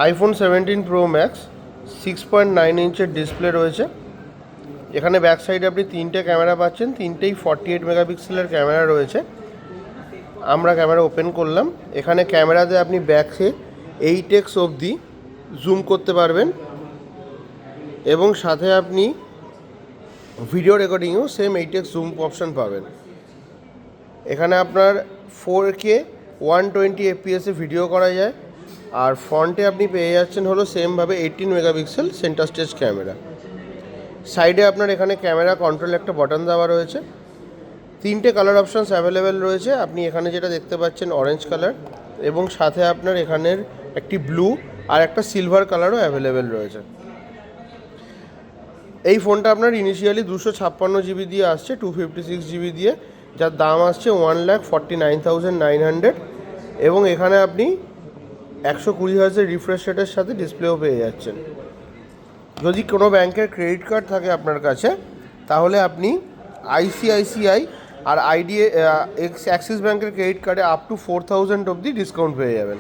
IPhone 17 pro max 6.9 ইঞ্চের display রয়েছে। এখানে back সাইডে আপনি তিনটে ক্যামেরা পাচ্ছেন, তিনটেই 48 মেগাপিক্সেলের ক্যামেরা রয়েছে। আমরা ক্যামেরা ওপেন করলাম। এখানে ক্যামেরাতে আপনি ব্যাকে 8x অবধি জুম করতে পারবেন এবং সাথে আপনি ভিডিও রেকর্ডিংয়েও সেম 8x জুম অপশান পাবেন। এখানে আপনার 4K 120 FPS ভিডিও করা যায়। আর ফ্রন্টে আপনি পেয়ে যাচ্ছেন হলো সেমভাবে 18 মেগাপিক্সেল সেন্টার স্টেজ ক্যামেরা। সাইডে আপনার এখানে ক্যামেরা কন্ট্রোল একটা বাটন দেওয়া রয়েছে। তিনটে কালার অপশানস অ্যাভেলেবেল রয়েছে। আপনি এখানে যেটা দেখতে পাচ্ছেন অরেঞ্জ কালার, এবং সাথে আপনার এখানের একটি ব্লু আর একটা সিলভার কালারও অ্যাভেলেবেল রয়েছে। এই ফোনটা আপনার ইনিশিয়ালি 256 জিবি দিয়ে আসছে, 256 জিবি দিয়ে, যার দাম আসছে 1,49,900। এবং এখানে আপনি 120 হার্জের রিফ্রেশ রেটের সাথে ডিসপ্লেও পেয়ে যাচ্ছেন। যদি কোনো ব্যাংকের ক্রেডিট কার্ড থাকে আপনার কাছে, তাহলে আপনি ICICI আর অ্যাক্সিস ব্যাংকের ক্রেডিট কার্ডে আপ টু 4000 অবধি ডিসকাউন্ট পেয়ে যাবেন।